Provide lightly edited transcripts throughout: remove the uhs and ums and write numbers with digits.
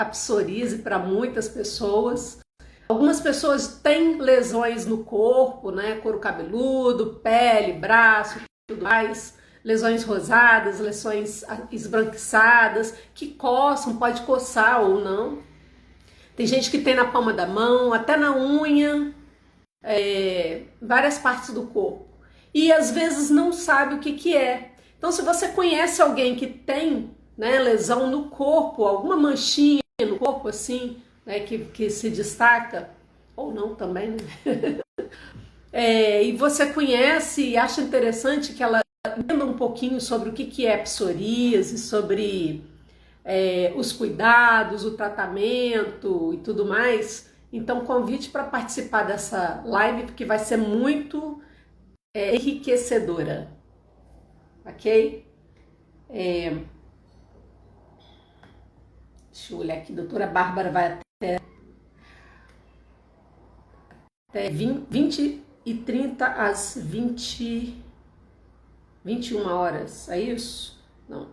a psoríase para muitas pessoas. Algumas pessoas têm lesões no corpo, né? Couro cabeludo, pele, braço, tudo mais. Lesões rosadas, lesões esbranquiçadas, que coçam, pode coçar ou não. Tem gente que tem na palma da mão, até na unha, várias partes do corpo. E às vezes não sabe o que que é. Então, se você conhece alguém que tem, né, lesão no corpo, alguma manchinha no corpo assim, né, que se destaca, ou não também, né? E você conhece e acha interessante que ela entenda um pouquinho sobre o que que é psoríase, sobre os cuidados, o tratamento e tudo mais. Então, convite para participar dessa live, porque vai ser muito enriquecedora, ok? Deixa eu olhar aqui, doutora Bárbara vai até 20h30 às 21 horas, é isso? Não,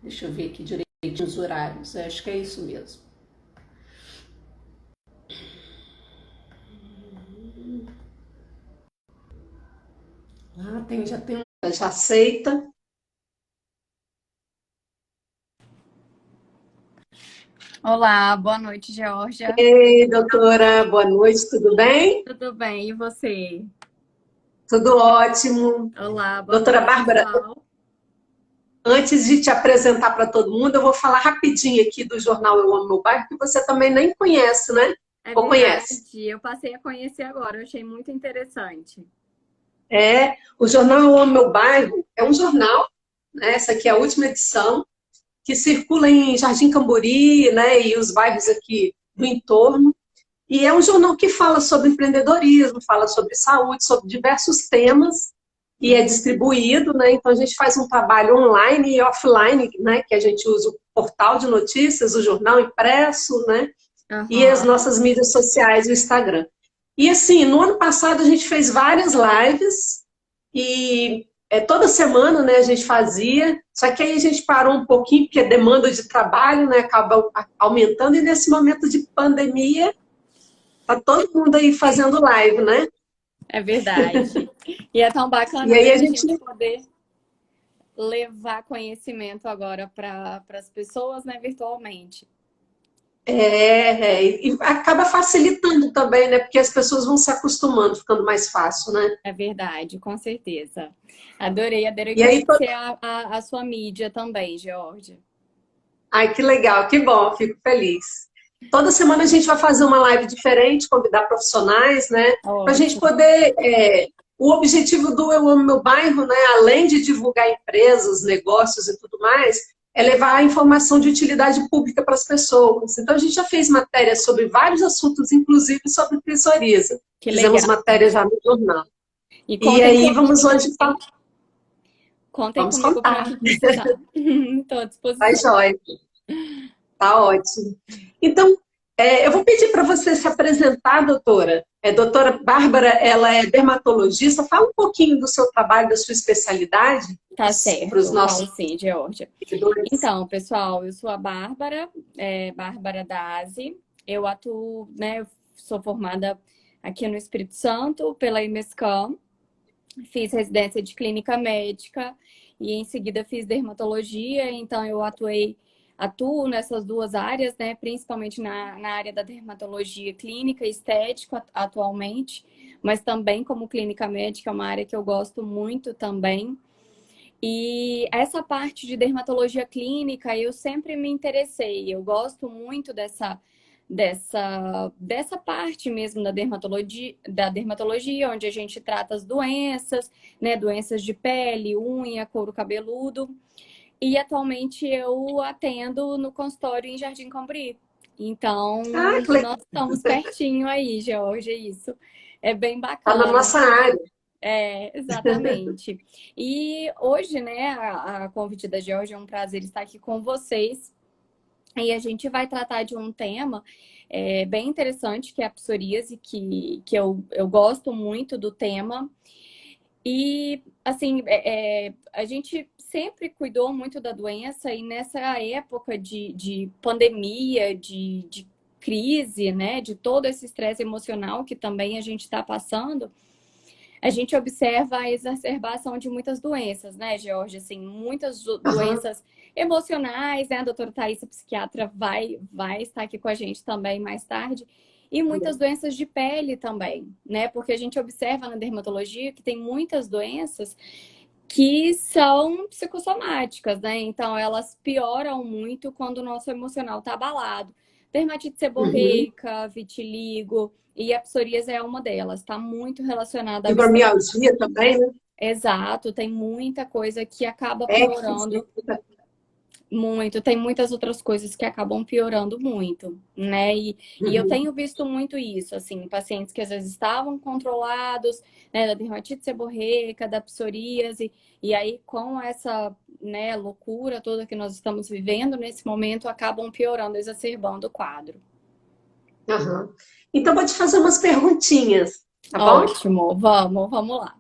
deixa eu ver aqui direitinho os horários, acho que é isso mesmo. Já aceita. Olá, boa noite, Georgia. Ei, doutora, boa noite, tudo bem? Tudo bem, e você? Tudo ótimo. Olá, boa Doutora noite, Bárbara, pessoal. antes de te apresentar para todo mundo, eu vou falar rapidinho aqui do jornal Eu Amo Meu Bairro, que você também nem conhece, né? É Ou conhece? verdade, eu passei a conhecer agora, eu achei muito interessante. O jornal Eu Amo Meu Bairro é um jornal, né? Essa aqui é a última edição, que circula em Jardim Cambori, né? E os bairros aqui do entorno. E é um jornal que fala sobre empreendedorismo, fala sobre saúde, sobre diversos temas, e é distribuído, né? Então a gente faz um trabalho online e offline, né? Que a gente usa o portal de notícias, o jornal impresso, né? E as Aham. nossas mídias sociais, o Instagram. E assim, no ano passado a gente fez várias lives e toda semana, né, a gente fazia, só que aí a gente parou um pouquinho porque a demanda de trabalho, né, acaba aumentando e nesse momento de pandemia tá todo mundo aí fazendo live, né? É verdade. E é tão E bacana, aí né, a a gente gente poder levar conhecimento agora para as pessoas, né, virtualmente. e acaba facilitando também, né? Porque as pessoas vão se acostumando, ficando mais fácil, né? É verdade, com certeza. Adorei E aí, conhecer a sua mídia também, Georgia. ai, que legal, que bom, fico feliz. Toda semana a gente vai fazer uma live diferente, convidar profissionais, né? Para a gente Ótimo. poder. O objetivo do Eu Amo Meu Bairro, né? Além de divulgar empresas, negócios e tudo mais, é levar a informação de utilidade pública para as pessoas. Então a gente já fez matérias sobre vários assuntos, inclusive sobre psoríase. Que Fizemos legal. matéria já no jornal. E E contem aí comigo vamos hoje falar. também. Contem Vamos comigo para contar. precisar. Estou à Tá disposição. jóia. Tá ótimo. Então, eu vou pedir para você se apresentar, doutora. Doutora Bárbara, ela é dermatologista. Fala um pouquinho do seu trabalho, da sua especialidade Tá para os certo, falo nossos sim, Georgia. seguidores. Então, pessoal, eu sou a Bárbara, Bárbara Dazi. Eu atuo, né, eu sou formada aqui no Espírito Santo pela IMESCAM. Fiz residência de clínica médica e em seguida fiz dermatologia, então eu atuo nessas duas áreas, né? Principalmente na área da dermatologia clínica e estética atualmente, mas também como clínica médica é uma área que eu gosto muito também. E essa parte de dermatologia clínica eu sempre me interessei. Eu gosto muito dessa parte mesmo da dermatologia, onde a gente trata as doenças, né? Doenças de pele, unha, couro cabeludo. E atualmente eu atendo no consultório em Jardim Cambori. Então, Ah, que nós legal. estamos pertinho aí, Georgia, isso. É bem Está na bacana. nossa área. Exatamente. E hoje, né, a convite da Georgia, é um prazer estar aqui com vocês. E a gente vai tratar de um tema bem interessante, que é a psoríase, que eu gosto muito do tema. E, assim, a gente sempre cuidou muito da doença e nessa época de pandemia, de crise, né, de todo esse estresse emocional que também a gente está passando, a gente observa a exacerbação de muitas doenças, né, Georgia? Assim, muitas Aham, doenças emocionais, né? A doutora Thaís, a psiquiatra, vai estar aqui com a gente também mais tarde. E muitas doenças de pele também, né? Porque a gente observa na dermatologia que tem muitas doenças que são psicossomáticas, né? Então, elas pioram muito quando o nosso emocional está abalado. Dermatite uhum. seborreica, vitiligo, e a psoríase é uma delas. Está muito relacionada ao estresse. Fibromialgia também, né? Exato, tem muita coisa que acaba Herpes, né? piorando muito, tem muitas outras coisas que acabam piorando muito, né? E eu Uhum. tenho visto muito isso, assim, pacientes que às vezes estavam controlados, né, da dermatite seborreica, da psoríase, e aí com essa, né, loucura toda que nós estamos vivendo nesse momento, acabam piorando, exacerbando o quadro. Aham. Então, vou te fazer umas perguntinhas, tá bom? Ótimo, vamos lá.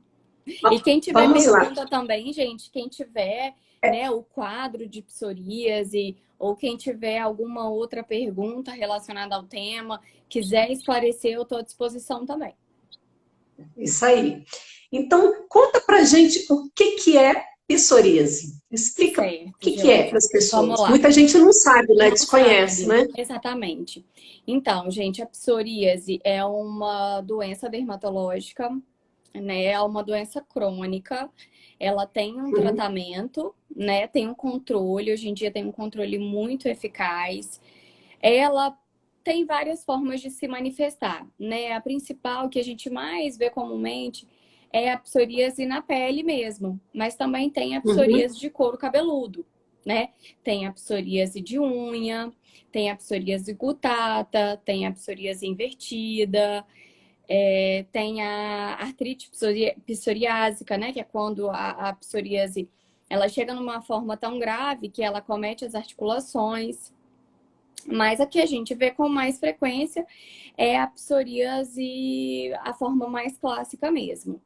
E quem tiver Vamos lá. pergunta também, gente, quem tiver, né, o quadro de psoríase ou quem tiver alguma outra pergunta relacionada ao tema, quiser esclarecer, eu estou à disposição também. Isso aí. Então, conta pra gente o que que é psoríase. Explica o Certo, que que é Georgia. para as Vamos pessoas. lá. Muita gente não sabe, né? Não Desconhece, sabe, né? exatamente. Então, gente, a psoríase é uma doença dermatológica, né? É uma doença crônica. Ela tem um Uhum, tratamento, né? Tem um controle. Hoje em dia tem um controle muito eficaz. Ela tem várias formas de se manifestar, né? A principal que a gente mais vê comumente é a psoríase na pele mesmo, mas também tem a uhum, psoríase de couro cabeludo, né? Tem a psoríase de unha, tem a psoríase gutata, tem a psoríase invertida, tem a artrite psoriásica, né? Que é quando a psoríase ela chega numa forma tão grave que ela comete as articulações. Mas a que a gente vê com mais frequência é a psoríase, a forma mais clássica mesmo.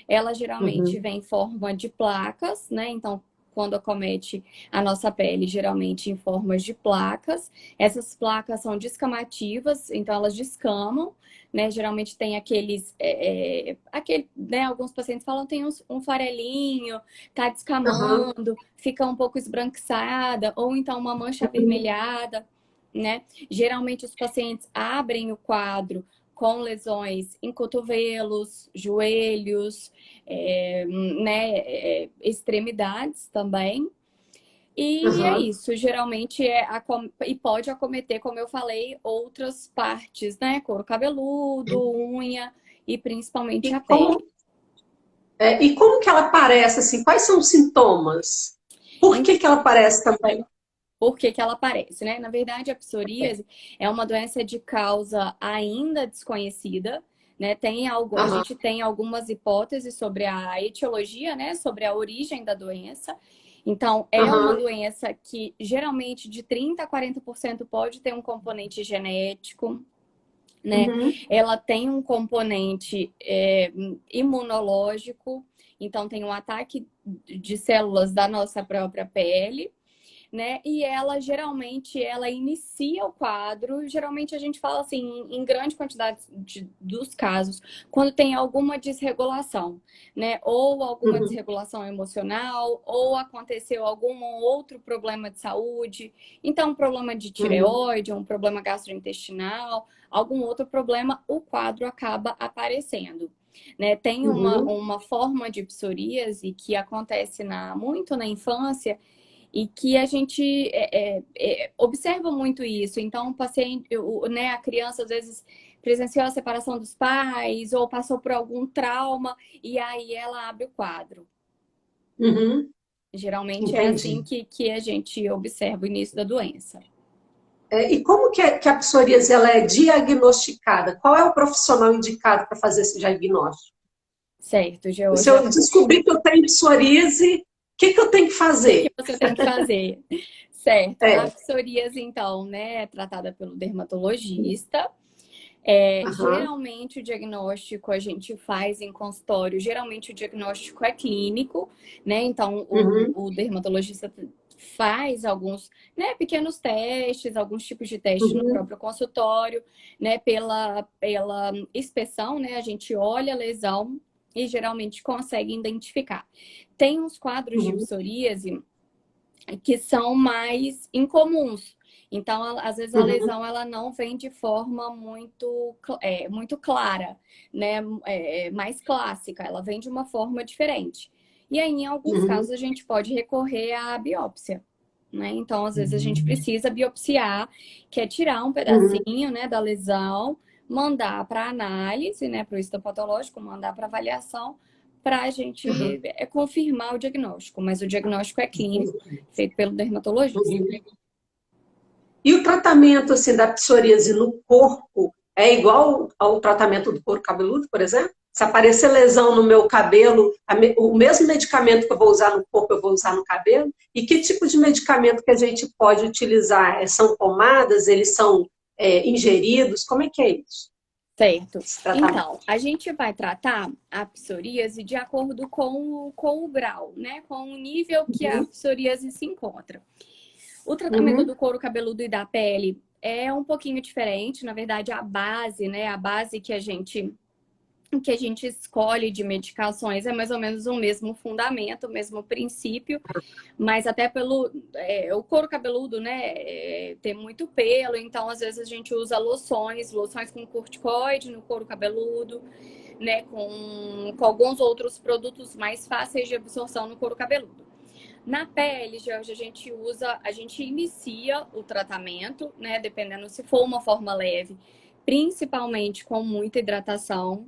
Ela geralmente uhum, vem em forma de placas, né? Então, quando acomete a nossa pele, geralmente em formas de placas. Essas placas são descamativas, então elas descamam, né? Geralmente tem né? Alguns pacientes falam tem um farelinho, tá aham, descamando, fica um pouco esbranquiçada, ou então uma mancha uhum, avermelhada, né? Geralmente os pacientes abrem o quadro com lesões em cotovelos, joelhos, né, extremidades também. E é aham. isso, geralmente e pode acometer, como eu falei, outras partes, né? Couro cabeludo, unha e principalmente E a como, pele. e como que ela aparece, assim? Quais são os sintomas? Por que que ela aparece também? Por que que ela aparece, né? Na verdade, a psoríase é uma doença de causa ainda desconhecida, né? A Aham, gente tem algumas hipóteses sobre a etiologia, né? Sobre a origem da doença. Então, é uma aham, doença que geralmente de 30 a 40% pode ter um componente genético, né? uhum, Ela tem um componente imunológico, então tem um ataque de células da nossa própria pele, né? E ela geralmente ela inicia o quadro. Geralmente a gente fala assim, em grande quantidade dos casos, quando tem alguma desregulação, né? Ou alguma uhum, desregulação emocional, ou aconteceu algum outro problema de saúde. Então, um problema de uhum, tireoide, um problema gastrointestinal, algum outro problema, o quadro acaba aparecendo. Né? Tem uhum, uma forma de psoríase que acontece muito na infância, e que a gente observa muito isso. Então, o paciente, né, a criança às vezes presenciou a separação dos pais ou passou por algum trauma e aí ela abre o quadro. uhum. Geralmente é assim Entendi. que a gente observa o início da doença. E como que a psoríase ela é diagnosticada? Qual é o profissional indicado para fazer esse diagnóstico? Certo, Se Georgia? eu descobrir que eu tenho psoríase, o que que eu tenho que O que fazer? que você tem que fazer? Certo. A É, psoríase, então, né, é tratada pelo dermatologista. Aham. Geralmente o diagnóstico a gente faz em consultório, geralmente o diagnóstico é clínico, né? Então Uhum. o dermatologista faz alguns, né, pequenos testes, alguns tipos de testes no Uhum. próprio consultório, né? Pela inspeção, né? A gente olha a lesão e geralmente consegue identificar. Tem uns quadros de Uhum. psoríase que são mais incomuns. Então, às vezes a Uhum. lesão ela não vem de forma muito clara, né? Mais clássica, ela vem de uma forma diferente. E aí, em alguns Uhum. casos, a gente pode recorrer à biópsia, né? Então, às vezes a gente Uhum. precisa biopsiar, que é tirar um Uhum. pedacinho, né, da lesão, mandar para análise, né, para o histopatológico, mandar para avaliação, para a gente Uhum. confirmar o diagnóstico. Mas o diagnóstico é clínico, Entendi. feito pelo dermatologista. Uhum. E o tratamento assim da psoríase no corpo é igual ao tratamento do couro cabeludo, por exemplo? Se aparecer lesão no meu cabelo, o mesmo medicamento que eu vou usar no corpo, eu vou usar no cabelo? E que tipo de medicamento que a gente pode utilizar? São pomadas? Eles são ingeridos? Como é que é isso? Certo. Esse tratamento? Então, a gente vai tratar a psoríase de acordo com o grau, né? Com o nível que a Uhum. psoríase se encontra. O tratamento Uhum. do couro cabeludo e da pele é um pouquinho diferente. Na verdade, a base, né? A base que a gente escolhe de medicações é mais ou menos o mesmo fundamento, o mesmo princípio, mas até pelo o couro cabeludo, né, tem muito pelo, então às vezes a gente usa loções com corticoide no couro cabeludo, né, com alguns outros produtos mais fáceis de absorção no couro cabeludo. Na pele, Georgia, a gente inicia o tratamento, né, dependendo se for uma forma leve, principalmente com muita hidratação,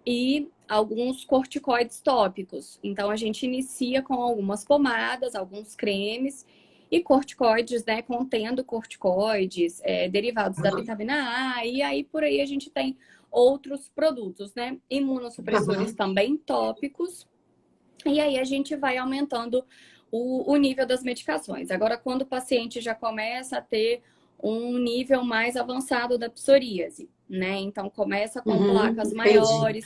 e alguns corticoides tópicos. Então, a gente inicia com algumas pomadas, alguns cremes e corticoides, né? Contendo corticoides, derivados da Uhum. vitamina A, e aí por aí a gente tem outros produtos, né? Imunossupressores Uhum. também tópicos, e aí a gente vai aumentando o nível das medicações. Agora, quando o paciente já começa a ter um nível mais avançado da psoríase, né? Então, começa com Uhum. placas Entendi. maiores,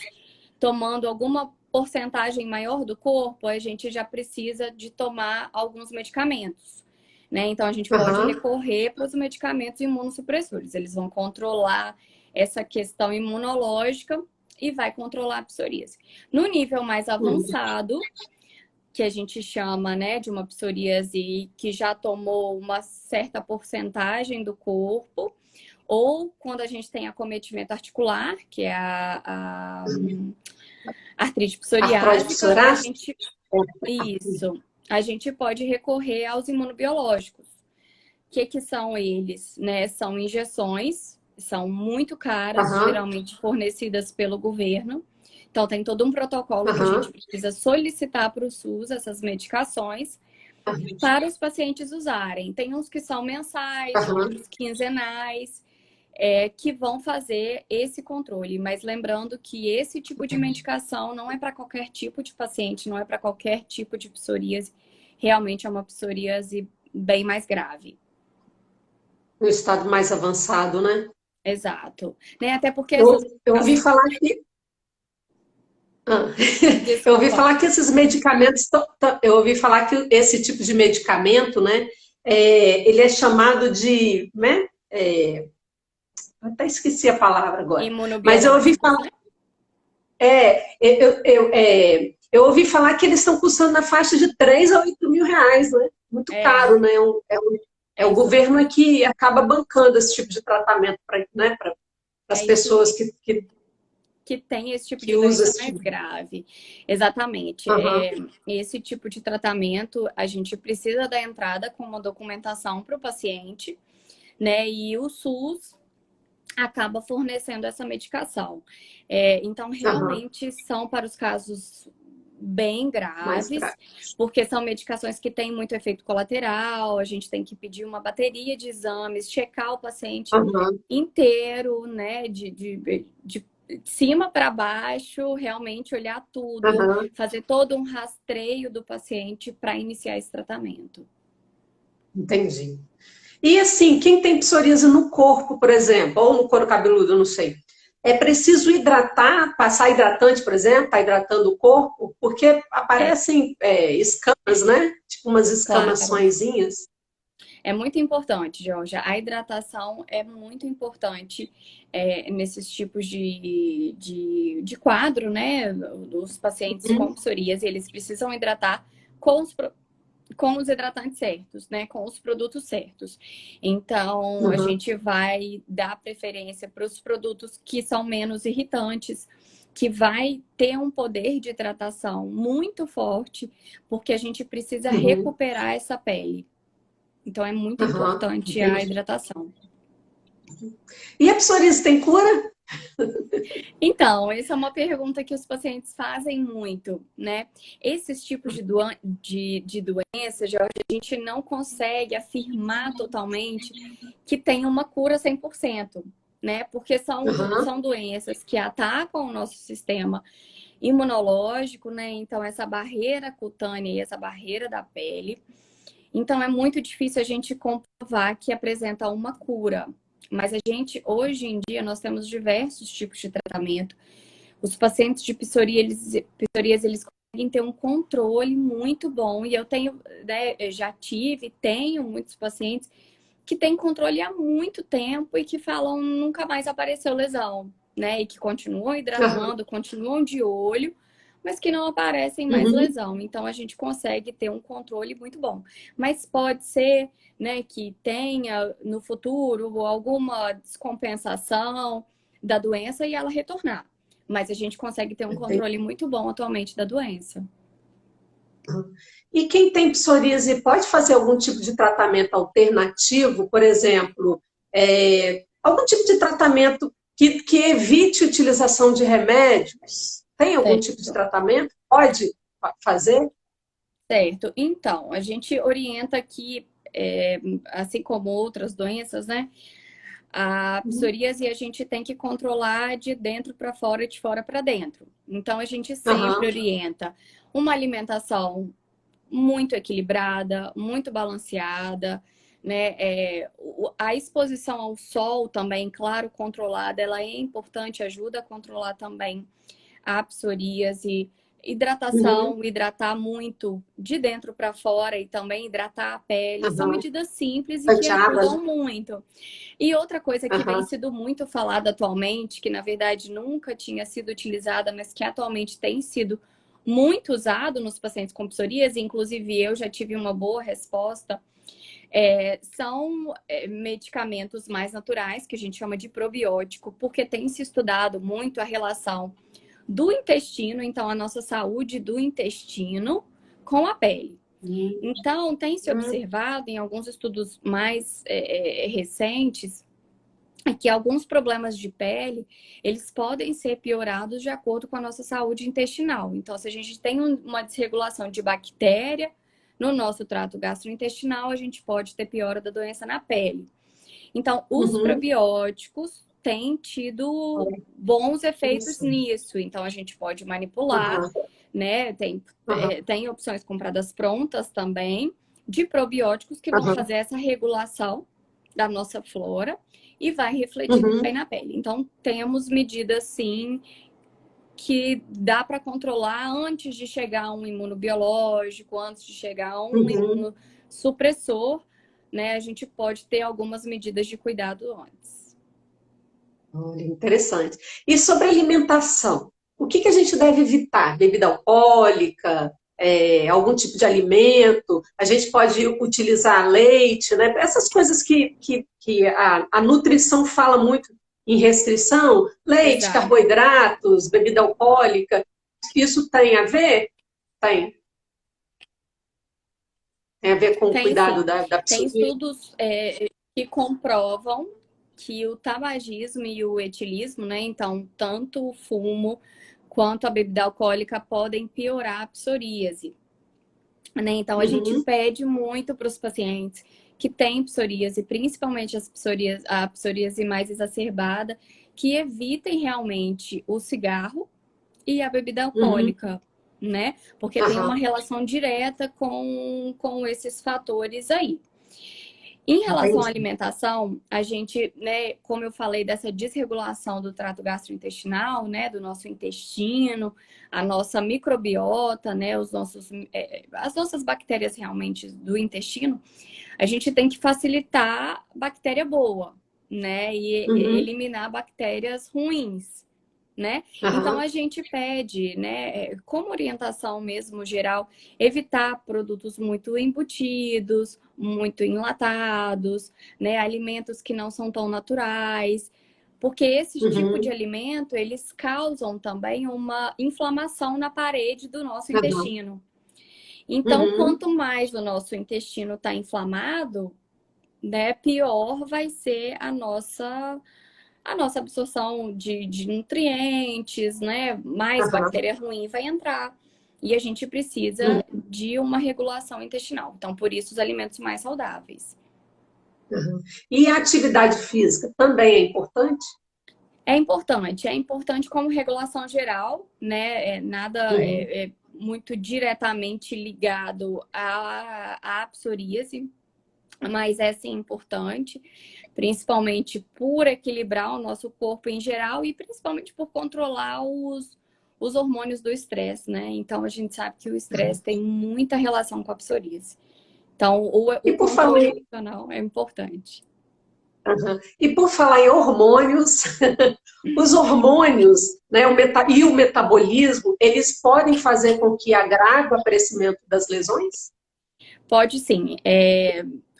tomando alguma porcentagem maior do corpo, a gente já precisa de tomar alguns medicamentos, né? Então, a gente pode Uhum. recorrer para os medicamentos imunossupressores. Eles vão controlar essa questão imunológica e vai controlar a psoríase. No nível mais Uhum. avançado, que a gente chama, né, de uma psoríase que já tomou uma certa porcentagem do corpo, ou quando a gente tem acometimento articular, que é a artrite Artrose psoriásica, psoriásica? a gente pode recorrer aos imunobiológicos. O que são eles? Né? São injeções, são muito caras, Aham. geralmente fornecidas pelo governo. Então, tem todo um protocolo que a gente Aham. precisa solicitar para o SUS essas medicações para os pacientes usarem. Tem uns que são mensais, Aham. outros quinzenais, que vão fazer esse controle. Mas lembrando que esse tipo de medicação não é para qualquer tipo de paciente, não é para qualquer tipo de psoríase. Realmente é uma psoríase bem mais grave. No estado mais avançado, né? Exato. Né? Até porque essas Eu ouvi medicações. falar que. Ah, eu ouvi Desculpa. falar que esses medicamentos. Eu ouvi falar que esse tipo de medicamento, né? Ele é chamado de. Né? Até esqueci a palavra agora. Mas eu ouvi Imunobiológicos, falar. né? Eu ouvi falar que eles estão custando na faixa de 3 a 8 mil reais, né? Muito É, caro, né? É é o isso governo mesmo. que acaba bancando esse tipo de tratamento para, né, para as É isso pessoas mesmo. que, Que tem esse tipo que de usam doença esse mais tipo. grave. Exatamente. Aham. Esse tipo de tratamento, a gente precisa da entrada com uma documentação para o paciente, né? E o SUS acaba fornecendo essa medicação. Então, Aham. realmente são para os casos bem Mais graves, grave. porque são medicações que têm muito efeito colateral, a gente tem que pedir uma bateria de exames, checar o paciente Aham. inteiro, né, de cima para baixo, realmente olhar tudo, Aham. fazer todo um rastreio do paciente para iniciar esse tratamento. Entendi. E assim, quem tem psoríase no corpo, por exemplo, ou no couro cabeludo, eu não sei, é preciso hidratar, passar hidratante, por exemplo, tá hidratando o corpo, porque É, aparecem escamas, né? Tipo umas claro. escamaçõezinhas. É muito importante, Georgia. A hidratação é muito importante nesses tipos de quadro, né? Dos pacientes com Uhum, psoríase, eles precisam hidratar com com os hidratantes certos, né? Com os produtos certos. Então, a uhum, gente vai dar preferência para os produtos que são menos irritantes, que vai ter um poder de hidratação muito forte, porque a gente precisa uhum, recuperar essa pele. Então, é muito uhum, importante a entendi. hidratação. E a psoríase tem cura? Então, essa é uma pergunta que os pacientes fazem muito, né? Esses tipos de doenças, Jorge, a gente não consegue afirmar totalmente que tem uma cura 100%, né? Porque Uhum, são doenças que atacam o nosso sistema imunológico, né? Então, essa barreira cutânea e essa barreira da pele. Então, é muito difícil a gente comprovar que apresenta uma cura. Mas a gente, hoje em dia, nós temos diversos tipos de tratamento. Os pacientes de psoríase, eles conseguem ter um controle muito bom. E eu tenho, né, eu já tive, tenho muitos pacientes que têm controle há muito tempo e que falam nunca mais apareceu lesão, né? E que continuam uhum, hidratando, continuam de olho, mas que não aparecem mais uhum, lesão. Então a gente consegue ter um controle muito bom. Mas pode ser, né, que tenha no futuro alguma descompensação da doença e ela retornar. Mas a gente consegue ter um controle entendi. muito bom atualmente da doença. E quem tem psoríase pode fazer algum tipo de tratamento alternativo, por exemplo, algum tipo de tratamento que evite a utilização de remédios? Tem algum tipo de Certo. tratamento? Pode fazer? Certo. Então, a gente orienta que, assim como outras doenças, né? A Uhum. psoríase a gente tem que controlar de dentro para fora e de fora para dentro. Então, a gente sempre Aham, orienta uma alimentação muito equilibrada, muito balanceada, né? A exposição ao sol também, claro, controlada, ela é importante, ajuda a controlar também a psoríase, uhum, hidratação, hidratar muito de dentro para fora e também hidratar a pele. São aham. medidas simples e que Bastante água, né? ajudam muito. E outra coisa que vem Aham, sido muito falada atualmente, que na verdade nunca tinha sido utilizada, mas que atualmente tem sido muito usado nos pacientes com psoríase, inclusive eu já tive uma boa resposta, são medicamentos mais naturais, que a gente chama de probiótico, porque tem se estudado muito a relação do intestino, então a nossa saúde do intestino com a pele. uhum, Então, tem se uhum, observado em alguns estudos mais recentes que alguns problemas de pele, eles podem ser piorados de acordo com a nossa saúde intestinal. Então, se a gente tem uma desregulação de bactéria no nosso trato gastrointestinal, a gente pode ter piora da doença na pele. Então, os uhum. probióticos têm tido bons efeitos Interessante. nisso. Então, a gente pode manipular, Aham, né? aham, Tem opções compradas prontas também de probióticos que vão aham, fazer essa regulação da nossa flora e vai refletir uhum, bem na pele. Então, temos medidas, sim, que dá para controlar antes de chegar a um imunobiológico, antes de chegar a um uhum. imunossupressor, né? A gente pode ter algumas medidas de cuidado antes. Olha, interessante. E sobre alimentação, o que que a gente deve evitar? Bebida alcoólica, algum tipo de alimento? A gente pode utilizar leite, né? Essas coisas que a nutrição fala muito em restrição, leite, Exato. carboidratos, bebida alcoólica. Isso tem a ver? Tem. Tem a ver com o Tem cuidado sim. da Tem psoríase? estudos que comprovam que o tabagismo e o etilismo, né? Então, tanto o fumo quanto a bebida alcoólica podem piorar a psoríase, né? Então, a gente Uhum, pede muito para os pacientes que têm psoríase, principalmente a psoríase mais exacerbada, que evitem realmente o cigarro e a bebida uhum, alcoólica, né? Porque tem uma aham, relação direta com esses fatores aí. Em relação à Entendi. alimentação, a gente, né, como eu falei dessa desregulação do trato gastrointestinal, né, do nosso intestino, a nossa microbiota, né, as nossas bactérias realmente do intestino, a gente tem que facilitar bactéria boa, né, e Uhum. eliminar bactérias ruins, né? Então Aham. a gente pede, né, como orientação mesmo geral, evitar produtos muito embutidos, muito enlatados, né, alimentos que não são tão naturais, porque esse tipo de Uhum. alimento, eles causam também uma inflamação na parede do nosso Aham. intestino. Então, Uhum. quanto mais o nosso intestino está inflamado, né, pior vai ser a nossa absorção de nutrientes, né? Mais Aham. bactéria ruim vai entrar. E a gente precisa Uhum. de uma regulação intestinal. Então, por isso, os alimentos mais saudáveis. Aham. E a atividade física também é importante? É importante como regulação geral, né? Nada Uhum. é muito diretamente ligado à psoríase, mas é sim importante, principalmente por equilibrar o nosso corpo em geral e principalmente por controlar os hormônios do estresse, né? Então a gente sabe que o estresse tem muita relação com a psoríase. Então E o por falar controle em, emocional é importante. aham. E por falar em hormônios, os hormônios, né, e o metabolismo, eles podem fazer com que agrave o aparecimento das lesões? Pode sim.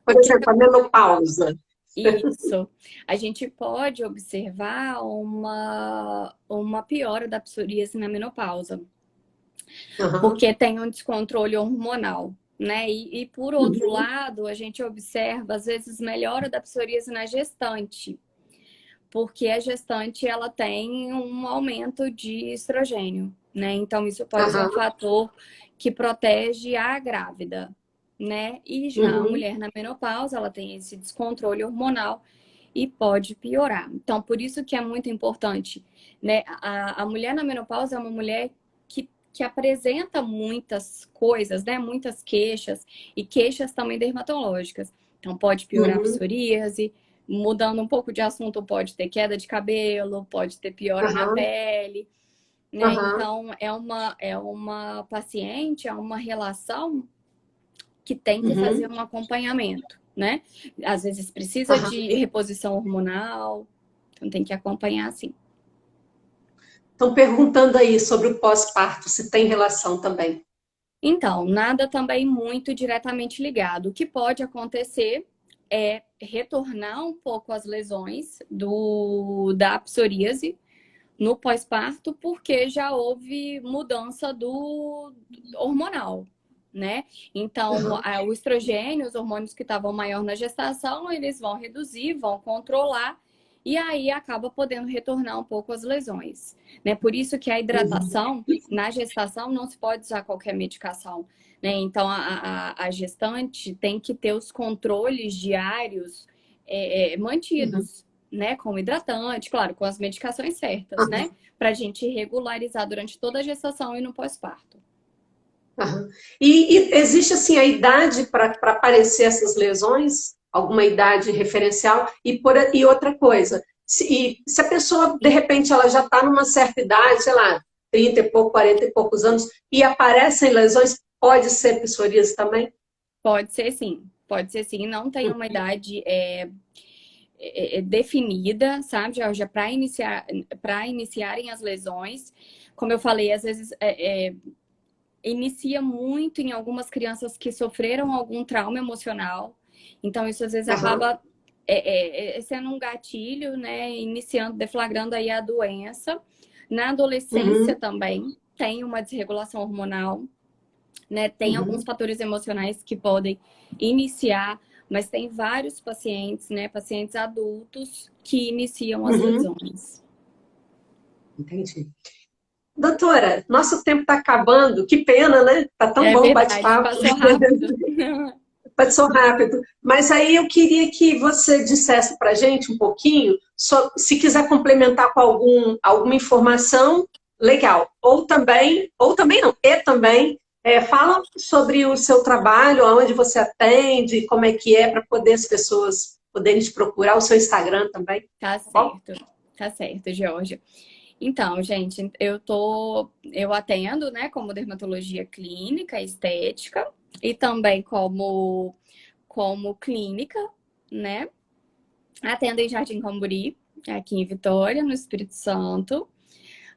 Por O que exemplo, a menopausa. Isso. A gente pode observar uma piora da psoríase na menopausa. Aham. Porque tem um descontrole hormonal, né? E por outro Uhum. lado, a gente observa, às vezes, melhora da psoríase na gestante, porque a gestante, ela tem um aumento de estrogênio, né? Então, isso pode ser um Aham. fator que protege a grávida, né? E já a Uhum. mulher na menopausa, ela tem esse descontrole hormonal e pode piorar. Então, por isso que é muito importante, né? A mulher na menopausa é uma mulher que apresenta muitas coisas, né? Muitas queixas e queixas também dermatológicas. Então, pode piorar a Uhum. psoríase, mudando um pouco de assunto, pode ter queda de cabelo, pode ter piora na Aham. pele, né? Aham. Então, é uma paciente, é uma relação que tem que fazer Uhum. um acompanhamento, né? Às vezes precisa Aham. de reposição hormonal, então tem que acompanhar assim. Estão perguntando aí sobre o pós-parto, se tem relação também. Então, nada também muito diretamente ligado. O que pode acontecer é retornar um pouco as lesões da psoríase no pós-parto, porque já houve mudança do hormonal, né? Então, Aham. o estrogênio, os hormônios que estavam maior na gestação, eles vão reduzir, vão controlar, e aí acaba podendo retornar um pouco as lesões, né? Por isso que a Uhum. hidratação na gestação não se pode usar qualquer medicação, né? Então, a gestante tem que ter os controles diários Uhum. mantidos, né? Com hidratante, claro, com as medicações certas, né? Aham. Para a gente regularizar durante toda a gestação e no pós-parto. Aham. E existe assim a idade para aparecer essas lesões? Alguma idade referencial? E outra coisa, se a pessoa, de repente, ela já está numa certa idade, sei lá, 30 e pouco, 40 e poucos anos, e aparecem lesões, pode ser psoríase também? Pode ser sim, não tem uma idade definida, sabe? Já para iniciarem as lesões. Como eu falei, às vezes inicia muito em algumas crianças que sofreram algum trauma emocional. Então, isso às vezes Aham. acaba sendo um gatilho, né? Iniciando, deflagrando aí a doença. Na adolescência Uhum. também tem uma desregulação hormonal, né? Tem alguns Uhum. fatores emocionais que podem iniciar, mas tem vários pacientes, né? Pacientes adultos que iniciam as Uhum. lesões. Entendi. Doutora, nosso tempo está acabando. Que pena, né? Tá tão É bom o verdade, bate-papo. passou rápido. Passou rápido. Mas aí eu queria que você dissesse para a gente um pouquinho, se quiser complementar com alguma informação, legal. Ou também não, e também Fala sobre o seu trabalho, aonde você atende, como é que é, para poder as pessoas poderem te procurar, o seu Instagram também. Tá Bom? certo, Georgia. Então, gente, eu atendo, né, como dermatologia clínica, estética e também como clínica, né? Atendo em Jardim Camburi, aqui em Vitória, no Espírito Santo.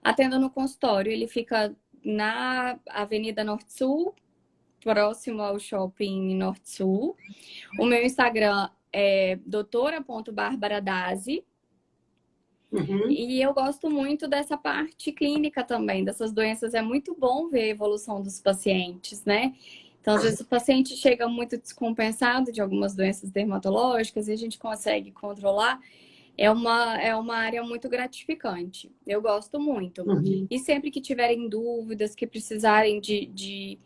Atendo no consultório, ele fica na Avenida Norte Sul, próximo ao Shopping Norte Sul. O meu Instagram é doutora.barbaradazzi. Uhum. E eu gosto muito dessa parte clínica também, dessas doenças. É muito bom ver a evolução dos pacientes, né? Então, às vezes, o paciente chega muito descompensado de algumas doenças dermatológicas e a gente consegue controlar. É uma área muito gratificante. Eu gosto muito. Uhum. E sempre que tiverem dúvidas, que precisarem de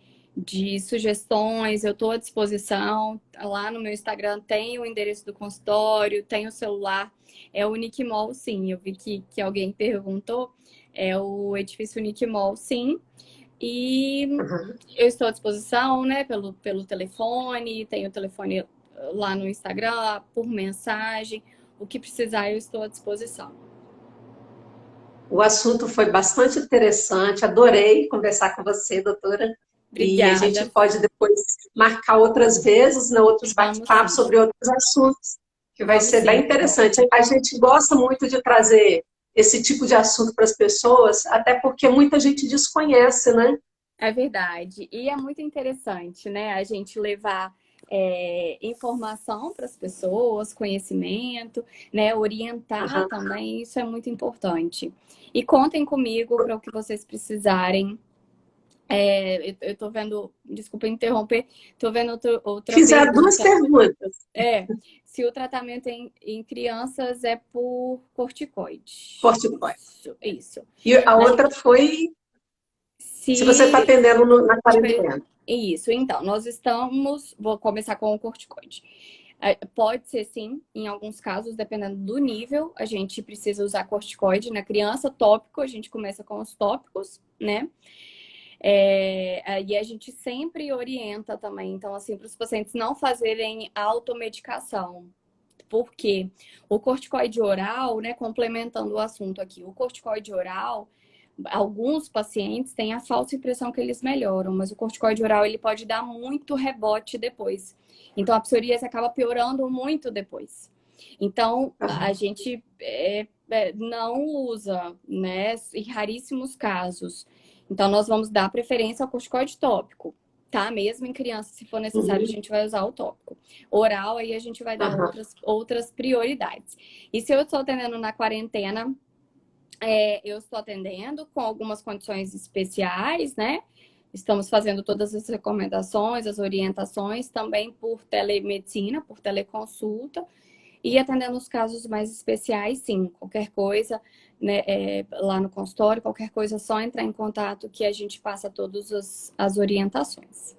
sugestões, eu estou à disposição. Lá no meu Instagram tem o endereço do consultório, tem o celular. É o Uniquimol, sim. Eu vi que alguém perguntou. É o edifício Uniquimol, sim. E Uhum. eu estou à disposição, né, pelo telefone. Tem o telefone lá no Instagram, por mensagem. O que precisar, eu estou à disposição. O assunto foi bastante interessante, adorei conversar com você, doutora. E a gente Obrigada. pode depois marcar outras vezes, né, outros Vamos bate-papos sim. sobre outros assuntos, que vai Vamos ser sim. bem interessante. A gente gosta muito de trazer esse tipo de assunto para as pessoas, até porque muita gente desconhece, né? É verdade. E é muito interessante, né? A gente levar informação para as pessoas, conhecimento, né? Orientar Aham. também, isso é muito importante. E contem comigo para o que vocês precisarem. Eu tô vendo, desculpa interromper, tô vendo outra Fizer duas pergunta. perguntas. Se o tratamento em crianças é por corticoide. Corticoide. Isso. E a Né? outra foi se você está Se atendendo na quarentena. Isso, então, vou começar com o corticoide. Pode ser sim, em alguns casos, dependendo do nível, a gente precisa usar corticoide na criança, tópico, a gente começa com os tópicos, né? E a gente sempre orienta também, então, assim, para os pacientes não fazerem automedicação. Porque o corticoide oral, né, complementando o assunto aqui, o corticoide oral, alguns pacientes têm a falsa impressão que eles melhoram, mas o corticoide oral ele pode dar muito rebote depois. Então a psoríase acaba piorando muito depois. Então a gente não usa, né, em raríssimos casos. Então nós vamos dar preferência ao corticoide tópico, tá? Mesmo em criança, se for necessário, a gente vai usar o tópico. Oral, aí a gente vai dar outras prioridades. E se eu estou atendendo na quarentena, eu estou atendendo com algumas condições especiais, né? Estamos fazendo todas as recomendações, as orientações, também por telemedicina, por teleconsulta. E atendendo os casos mais especiais, sim. Qualquer coisa, né, lá no consultório, qualquer coisa, é só entrar em contato que a gente passa todas as orientações.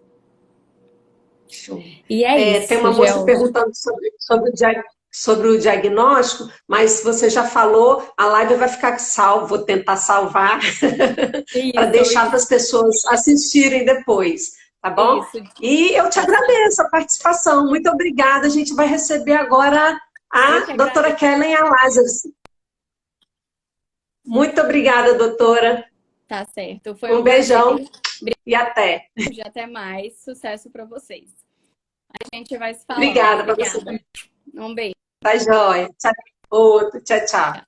Show. E é isso, tem uma moça Gel. perguntando sobre o diagnóstico, mas você já falou, a live vai ficar salva, vou tentar salvar para deixar para as pessoas assistirem depois, tá bom? Isso. E eu te agradeço a participação, muito obrigada. A gente vai receber agora a doutora Kellen Alazars. Muito obrigada, doutora. Tá certo. Foi um beijão e até. Até mais. Sucesso para vocês. A gente vai se falando. Obrigada para você. Um beijo. Tá joia. Outro. Tchau, tchau.